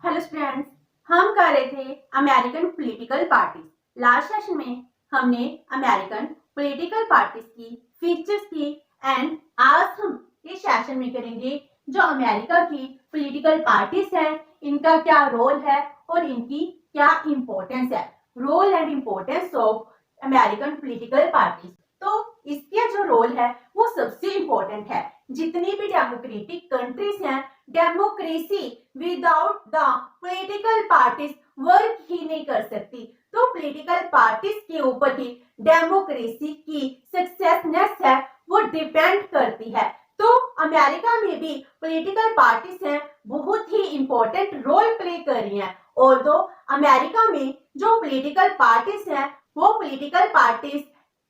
Hello students, हम कर रहे थे American political parties. Last session में हमने अमेरिकन पॉलिटिकल पार्टीज की फीचर्स की एंड आज हम इस सेशन में करेंगे जो अमेरिका की पॉलिटिकल पार्टीज है, इनका क्या रोल है और इनकी क्या इम्पोर्टेंस है। Role and importance of American political parties. तो इसका जो रोल है वो सबसे इम्पोर्टेंट है। जितनी भी डेमोक्रेटिक कंट्रीज हैं, democracy without the political parties work ही नहीं कर सकती। तो पॉलिटिकल पार्टीज के ऊपर ही डेमोक्रेसी की सक्सेसनेस है वो डिपेंड करती है। तो अमेरिका में भी पॉलिटिकल पार्टीज हैं, बहुत ही इंपॉर्टेंट रोल प्ले कर रही हैं। और तो अमेरिका में जो पॉलिटिकल पार्टीज हैं वो political parties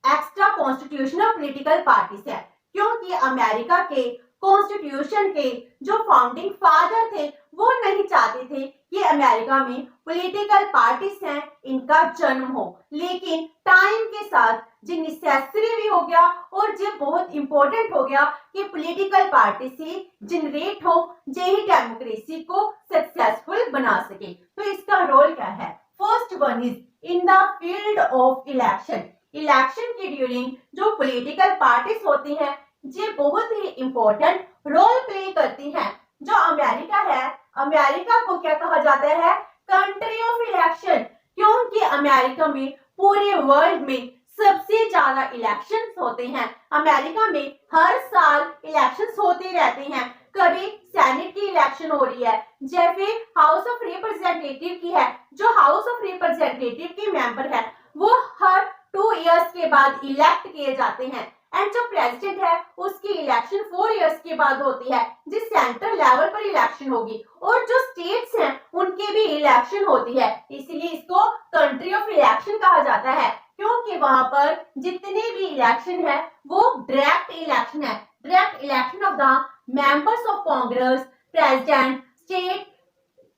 extra constitutional political parties है, क्योंकि अमेरिका के कॉन्स्टिट्यूशन के जो फाउंडिंग फादर थे वो नहीं चाहते थे कि अमेरिका में पॉलिटिकल पार्टीज हैं इनका जन्म हो। लेकिन टाइम के साथ जो नेसेसरी भी हो गया और जो बहुत इंपॉर्टेंट हो गया कि पॉलिटिकल पार्टी से जनरेट हो जो ही डेमोक्रेसी को सक्सेसफुल बना सके। तो इसका रोल क्या है? First one is in the field of election. Election के ड्यूरिंग जो पॉलिटिकल पार्टीज होती हैं ये बहुत ही इंपॉर्टेंट रोल प्ले करती हैं। जो अमेरिका है, अमेरिका को क्या कहा जाता है? कंट्री ऑफ इलेक्शन, क्योंकि अमेरिका में पूरे वर्ल्ड में सबसे ज्यादा इलेक्शंस होते हैं। अमेरिका में हर साल इलेक्शंस होते रहते हैं। कभी सेनेट की इलेक्शन हो रही है, जैसे हाउस ऑफ रिप्रेजेंटेटिव की है। जो हाउस ऑफ रिप्रेजेंटेटिव के मेंबर है वो हर 2 इयर्स के बाद इलेक्ट किए जाते हैं। एंड जो प्रेसिडेंट है उसकी इलेक्शन 4 इयर्स के बाद होती है, जिस सेंट्रल लेवल पर इलेक्शन होगी। और जो स्टेट्स हैं उनके भी इलेक्शन होती है, इसलिए इसको कंट्री ऑफ इलेक्शन कहा जाता है, क्योंकि वहां पर जितने भी इलेक्शन है वो डायरेक्ट इलेक्शन है। Direct election of the members of Congress, president, state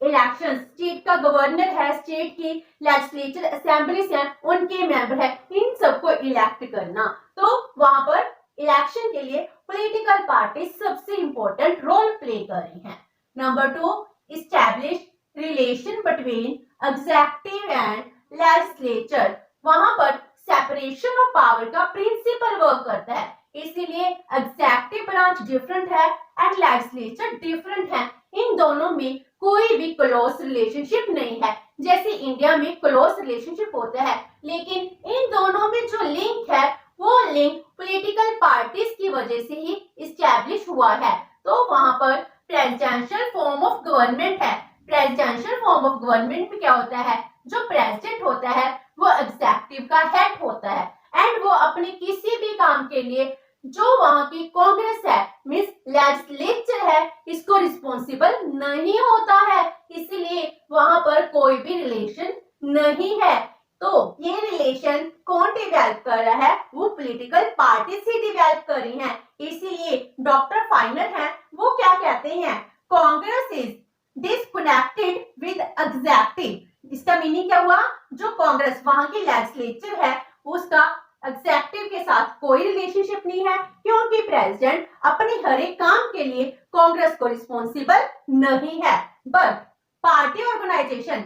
election, state का गवर्नर है, स्टेट की लेजिस्लेचर असेंबलीज हैं उनके मेंबर है, इन सबको इलेक्ट करना। तो वहां पर इलेक्शन के लिए पॉलिटिकल पार्टी सबसे इंपॉर्टेंट रोल प्ले कर रही हैं। Number 2, establish relation between executive and legislature. वहां पर सेपरेशन ऑफ पावर का प्रिंसिपल वर्क करता है, इसीलिए एग्जीक्यूटिव ब्रांच डिफरेंट है एंड लेजिस्लेचर डिफरेंट है। इन दोनों में कोई भी क्लोज रिलेशनशिप नहीं है। जैसे इंडिया में क्लोज रिलेशनशिप होता है, लेकिन इन दोनों में जो लिंक है वो लिंक पॉलिटिकल पार्टीज की वजह से ही इस्टेब्लिश हुआ है। तो वहां पर प्रेसिडेंशियल फॉर्म ऑफ गवर्नमेंट है। प्रेसिडेंशियल फॉर्म ऑफ गवर्नमेंट में क्या होता है? जो प्रेसिडेंट होता है वो एग्जीक्यूटिव का हेड होता है एंड वो अपने किसी भी काम के लिए जो वहां की कांग्रेस है मींस लेजिस्लेचर है इसको रिस्पॉन्सिबल नहीं होता है, इसलिए वहां पर कोई भी रिलेशन नहीं है। तो ये रिलेशन कौन डिवेल्प कर रहा है? वो पॉलिटिकल पार्टी से डिवेल्प कर रही है। इसीलिए डॉक्टर फाइनर है वो क्या कहते हैं? Congress is disconnected with executive. इसका मीनिंग क्या हुआ? जो कांग्रेस वहां की लेजिस्लेचर है उसका एग्जीक्यूटिव के साथ कोई रिलेशनशिप नहीं है, क्योंकि प्रेसिडेंट अपने हर एक काम के लिए कांग्रेस को रिस्पॉन्सिबल नहीं है। But party organization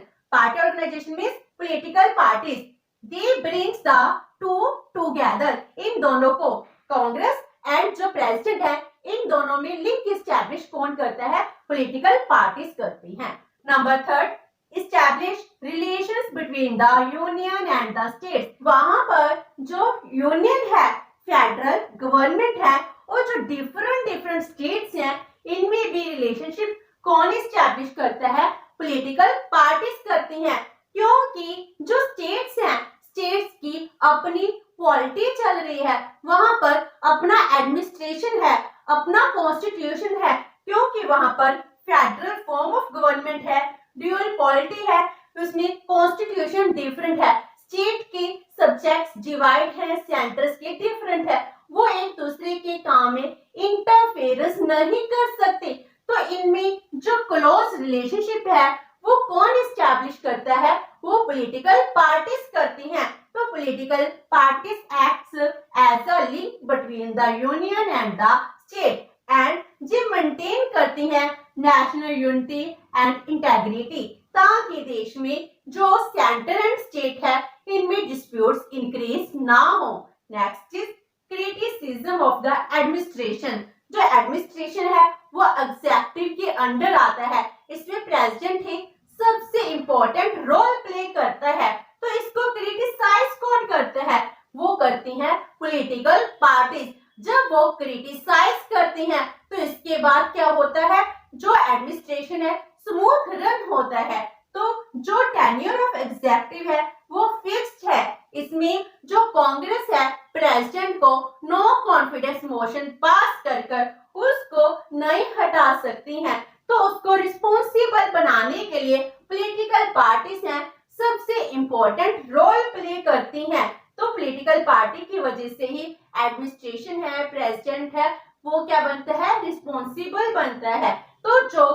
means political parties, they brings the to together. इन दोनों को कांग्रेस एंड जो प्रेसिडेंट है इन दोनों में लिंक इस्टेब्लिश कौन करता है? पॉलिटिकल पार्टीज करती हैं। Number 3, establish relations between the union and the states। वहां पर जो यूनियन है, फेडरल गवर्नमेंट है और जो डिफरेंट स्टेट्स हैं इनमें भी रिलेशनशिप कौन इस्टेब्लिश करता है? पॉलिटिकल पार्टीज करती हैं, क्योंकि जो स्टेट्स हैं स्टेट्स की अपनी पॉलिटी चल रही है, वहां पर अपना एडमिनिस्ट्रेशन है, अपना कॉन्स्टिट्यूशन है, क्योंकि वहां पर फेडरल फॉर्म ऑफ गवर्नमेंट है, ड्यूअल पॉलिटी है, उसमें कॉन्स्टिट्यूशन डिफरेंट है, स्टेट के सब्जेक्ट्स डिवाइड है, सेंटर्स के डिफरेंट है, वो एक दूसरे के काम में इंटरफेरेंस नहीं कर सकते। तो इनमें जो क्लोज रिलेशनशिप है वो कौन इस्टेब्लिश करता है? वो पॉलिटिकल पार्टीज करती हैं। तो political parties acts as a link between the union and the state and ये मेंटेन करती हैं नेशनल यूनिटी एंड इंटेग्रिटी, ताकि देश में जो सेंटर एंड स्टेट है इनमें डिस्प्यूट्स इंक्रीज ना हो। Next is criticism of the administration. जो एडमिनिस्ट्रेशन है वो एग्जीक्यूटिव के अंडर आता है, इसमें प्रेसिडेंट ही सबसे इंपॉर्टेंट रोल प्ले करता है। तो इसको क्रिटिसाइज कौन करता है? वो करती हैं पॉलिटिकल पार्टीज। जब वो क्रिटिसाइज करती हैं तो इसके बाद क्या होता है, जो एडमिनिस्ट्रेशन है स्मूथ रन होता है। तो जो टेन्योर ऑफ एग्जीक्यूटिव है वो फिक्स्ड है। इसमें जो कांग्रेस है प्रेसिडेंट को नो कॉन्फिडेंस मोशन पास कर उसको नहीं हटा सकती हैं। तो उसको रिस्पॉन्सिबल बनाने के लिए पॉलिटिकल पार्टीज हैं सबसे इंपॉर्टेंट रोल प्ले करती हैं। तो पॉलिटिकल पार्टी की वजह से ही एडमिनिस्ट्रेशन है, प्रेसिडेंट है, वो क्या बनता है, रिस्पॉन्सिबल बनता है। तो जो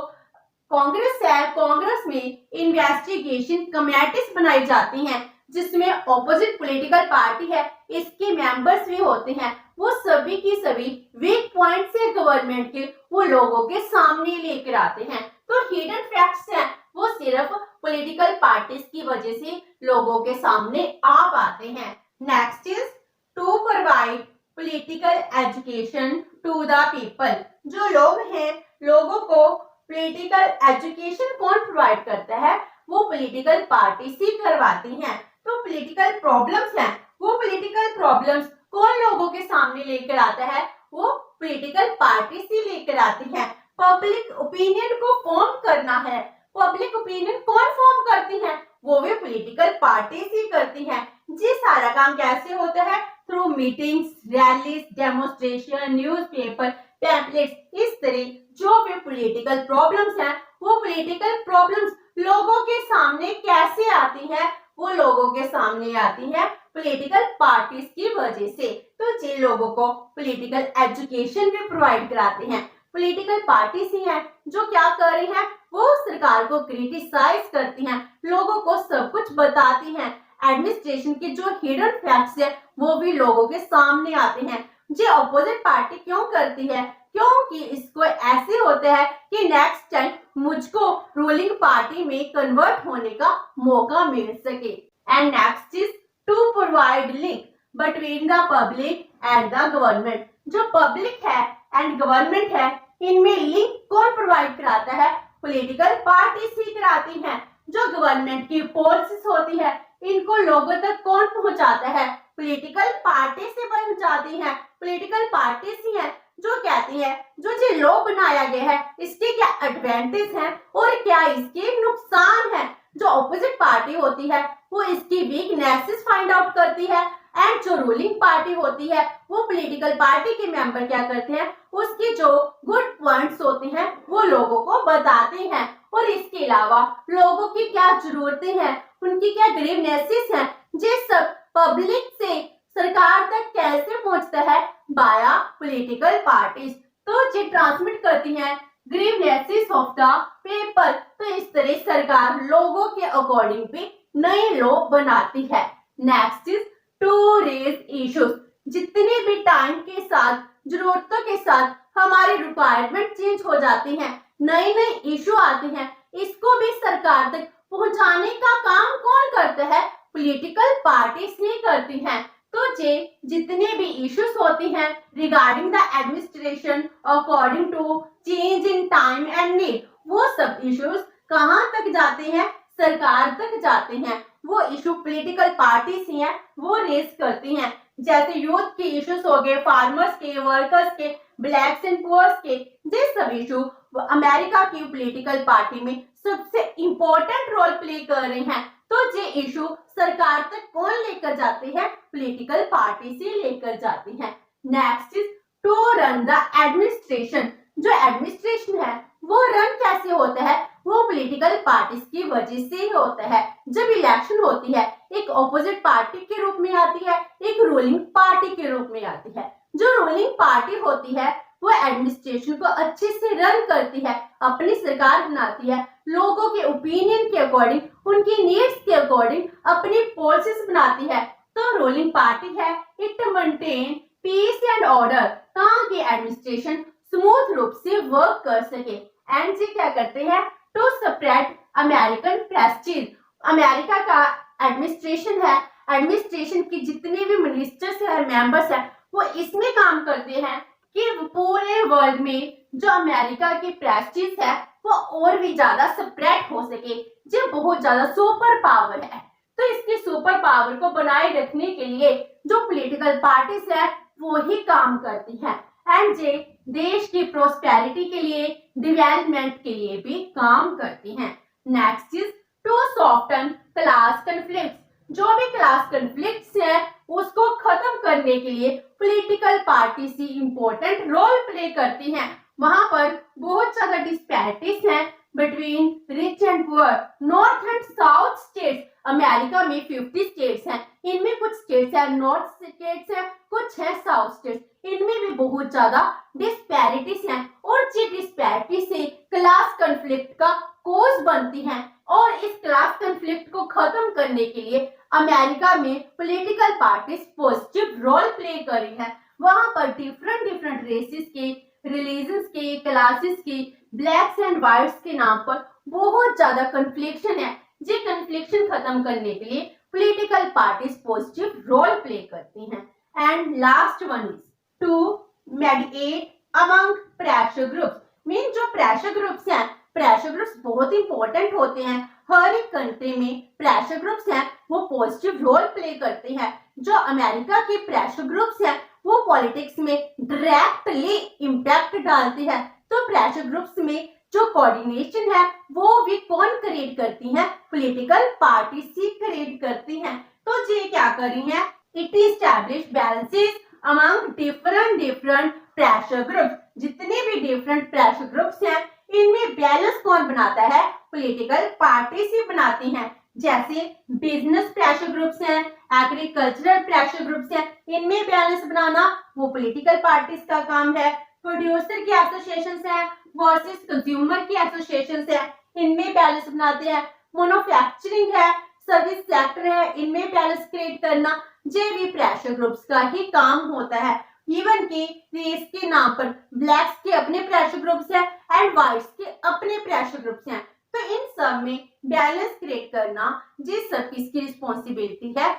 कांग्रेस है, कांग्रेस में इन्वेस्टिगेशन कमेटीज बनाई जाती हैं जिसमें ऑपोजिट पॉलिटिकल पार्टी है इसके मेंबर्स भी होते हैं। वो सभी की सभी वीक पॉइंट से गवर्नमेंट के वो लोगों के सामने लेकर आते हैं। तो हिडन फैक्ट्स हैं वो सिर्फ पॉलिटिकल पार्टीज की वजह से लोगों के सामने आ पाते हैं। Next is to provide political education to the people. जो लोग हैं, लोगों को पॉलिटिकल एजुकेशन कौन प्रोवाइड करता है? वो पॉलिटिकल पार्टी ही करवाती हैं। तो पॉलिटिकल प्रॉब्लम्स हैं, वो पॉलिटिकल प्रॉब्लम्स कौन लोगों के सामने लेकर आता है? वो पॉलिटिकल पार्टी ही लेकर आती है। पब्लिक ओपिनियन को फॉर्म करना है, पब्लिक ओपिनियन कौन फॉर्म करती है? वो भी पॉलिटिकल पार्टीज ही करती हैं। ये सारा काम कैसे होता है? Through meetings, rallies, demonstration, newspaper, pamphlets. इस तरह जो भी पॉलिटिकल प्रॉब्लम्स हैं वो पॉलिटिकल प्रॉब्लम्स लोगों के सामने कैसे आती है? वो लोगों के सामने आती है पॉलिटिकल पार्टीज की वजह से। तो ये लोगों को पॉलिटिकल एजुकेशन भी प्रोवाइड कराते हैं। पॉलिटिकल पार्टीज ही हैं जो क्या कर रही हैं, वो सरकार को क्रिटिसाइज करती हैं, लोगों को सब कुछ बताती हैं। एडमिनिस्ट्रेशन के जो हिडन फैक्ट्स है वो भी लोगों के सामने आते हैं। ये अपोजिट पार्टी क्यों करती है? क्योंकि इसको ऐसे होता है कि नेक्स्ट टाइम मुझको रूलिंग पार्टी में कन्वर्ट होने का मौका मिल सके। And next is to provide link between the public and the government. जो पब्लिक है एंड गवर्नमेंट है इनमें लिंक कौन प्रोवाइड कराता है? पॉलिटिकल पार्टीज ही कराती हैं। जो गवर्नमेंट की पॉलिसीज होती है इनको लोगों तक कौन पहुंचाता है? पॉलिटिकल पार्टी से पहुंचाती हैं। पॉलिटिकल पार्टीज ही हैं जो कहती है जो ये लॉ बनाया गया है इसके क्या एडवांटेज हैं और क्या इसके नुकसान हैं। जो ऑपोजिट पार्टी होती है वो इसकी वीकनेसेस फाइंड आउट करती है एंड जो रूलिंग पार्टी होती है वो पॉलिटिकल पार्टी के मेंबर क्या करते हैं, उसके जो गुड पॉइंट्स होते हैं वो लोगों को बताते हैं। और इसके अलावा लोगों की क्या जरूरतें हैं, उनकी क्या ग्रीवनेसेस हैं, ये सब पब्लिक से सरकार तक कैसे पहुंचता है? बाया पॉलिटिकल पार्टीज। तो ये ट्रांसमिट करती हैं ग्रीवनेसेस ऑफ द पीपल। तो इस तरह सरकार लोगों के अकॉर्डिंग पे नए लॉ बनाती है। Next is to raise issues. जितने भी टाइम के साथ, जरूरतों के साथ हमारी रिक्वायरमेंट चेंज हो जाती हैं, नए नए इशू आते हैं, इसको भी सरकार तक पहुंचाने का काम कौन करता है? पॉलिटिकल पार्टीज ही करती हैं। तो ये जितने भी इश्यूज होती हैं regarding the administration according to change in time and need, वो सब इश्यूज कहाँ तक जाते हैं? सरकार तक जाते हैं। वो इशू पॉलिटिकल पार्टीज ही हैं वो रेज करती हैं। जैसे यूथ के इश्यूज हो गए, फार्मर्स के, वर्कर्स के, ब्लैक्स एंड पुअर्स के, ये सब इशू अमेरिका की पॉलिटिकल पार्टी में सबसे इंपॉर्टेंट रोल प्ले कर रहे हैं। तो ये इशू सरकार तक कौन लेकर जाते हैं? पॉलिटिकल पार्टी से लेकर जाती हैं। Next is to run the administration. जो एडमिनिस्ट्रेशन है वो रन कैसे होता है? वो पॉलिटिकल पार्टीज की वजह से ही होता है। जब इलेक्शन होती है एक ऑपोजिट पार्टी के रूप में आती है, एक रूलिंग पार्टी के रूप में आती है। जो रूलिंग पार्टी होती है वो एडमिनिस्ट्रेशन को अच्छे से रन करती है, अपनी सरकार बनाती है, लोगों के ओपिनियन के अकॉर्डिंग, उनकी नीड्स के अकॉर्डिंग अपनी पॉलिसीज बनाती है। तो रूलिंग पार्टी है it maintain piece and order ताकि एडमिनिस्ट्रेशन स्मूथ रूप से वर्क कर सके। एंड जी क्या करते हैं? To spread American prestige. America का एडमिनिस्ट्रेशन है, एडमिनिस्ट्रेशन की जितने भी मिनिस्टर्स है, मेंबर्स है, वो इसमें काम करते हैं कि पूरे वर्ल्ड में जो अमेरिका की प्रेस्टीज है वो और भी ज्यादा स्प्रेड हो सके। जो बहुत ज्यादा सुपर पावर है, तो इसकी सुपर पावर को बनाए रखने के लिए जो पॉलिटिकल पार्टीज है वो ही काम करती हैं एंड जे देश की प्रोस्पेरिटी के लिए, डेवलपमेंट के लिए भी काम करती हैं। Next is to soften class conflict. जो भी क्लास कन्फ्लिक्ट्स है उसको खत्म करने के लिए पॉलिटिकल पार्टी ही इंपॉर्टेंट रोल प्ले करती हैं। वहां पर बहुत ज्यादा डिस्पैरिटीज हैं between rich and poor, north and south states. America में 50 स्टेट्स हैं, इनमें कुछ स्टेट्स है नॉर्थ स्टेट्स है, कुछ है साउथ स्टेट्स, इनमें भी बहुत ज्यादा डिस्पैरिटीज हैं और ये डिस्पैरिटी से क्लास कॉन्फ्लिक्ट का कोज बनती हैं। और इस क्लास कॉन्फ्लिक्ट को खत्म करने के लिए अमेरिका में political parties positive role play कर रही है। वहां पर डिफरेंट रेसेस के, रिलीजन्स के, क्लासेस के, ब्लैक्स एंड व्हाइट्स के नाम पर बहुत ज्यादा कन्फ्लिक्शन है। ये कन्फ्लिक्शन खत्म करने के लिए political parties positive role play करती हैं। And last one is to mediate among pressure groups. Mean जो प्रेशर ग्रुप्स हैं, प्रेशर ग्रुप्स बहुत इंपॉर्टेंट होते हैं। हर एक कंट्री में प्रेशर ग्रुप्स हैं वो पॉजिटिव रोल प्ले करते हैं। जो अमेरिका के प्रेशर ग्रुप्स हैं वो पॉलिटिक्स में डायरेक्टली इम्पैक्ट डालती है। तो प्रेशर ग्रुप्स में जो कोऑर्डिनेशन है वो भी कौन क्रिएट करती है? पॉलिटिकल पार्टी ही क्रिएट करती हैं। तो ये क्या कर रही है? It establish balances among different pressure groups. जितने भी डिफरेंट प्रेशर ग्रुप्स हैं इनमें बैलेंस कौन बनाता है? पॉलिटिकल पार्टी ही बनाती हैं। जैसे बिजनेस प्रेशर ग्रुप्स हैं, एग्रीकल्चरल प्रेशर ग्रुप्स हैं, इनमें बैलेंस बनाना वो पॉलिटिकल पार्टीज का काम है। प्रोड्यूसर की एसोसिएशंस हैं वर्सेस कंज्यूमर की एसोसिएशंस हैं, इनमें बैलेंस बनाते हैं। मैन्युफैक्चरिंग है, सर्विस सेक्टर है, इनमें बैलेंस क्रिएट करना ये भी प्रेशर ग्रुप्स का ही काम होता है। इवन की रेस के नाम पर ब्लैक्स के अपने प्रेशर ग्रुप्स हैं एंड व्हाइट्स के अपने प्रेशर ग्रुप्स हैं। तो इन सब में बैलेंस क्रिएट करना जिस सब किसकी रिस्पॉन्सिबिलिटी है?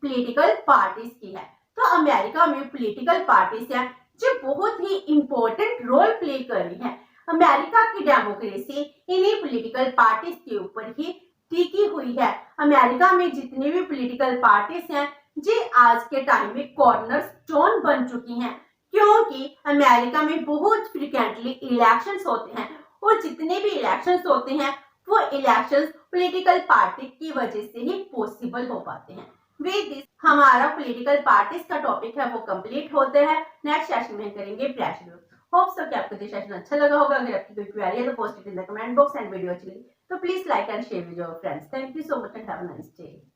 पॉलिटिकल पार्टीज की है। तो अमेरिका में पॉलिटिकल पार्टीज है जो बहुत ही इंपॉर्टेंट रोल प्ले कर रही है। अमेरिका की डेमोक्रेसी इन्हीं पॉलिटिकल पार्टीज के ऊपर ही टिकी हुई है। अमेरिका में जितने भी पॉलिटिकल पार्टीज हैं जी आज के टाइम में कॉर्नर स्टोन बन चुकी हैं, क्योंकि अमेरिका में बहुत फ्रिक्वेंटली इलेक्शंस होते हैं और जितने भी इलेक्शंस होते हैं वो इलेक्शंस पॉलिटिकल पार्टी की वजह से ही पॉसिबल हो पाते हैं। विद दिस हमारा पॉलिटिकल पार्टीज का टॉपिक है वो कंप्लीट होते हैं। नेक्स्ट सेशन में करेंगे प्रेशर ग्रुप। होप सो कि आपको ये सेशन अच्छा लगा होगा। अगर आपकी कोई क्वेरी है तो post it in the comment box and video अच्छी लगी तो please like and share with your friends. Thank you so much and have a nice day.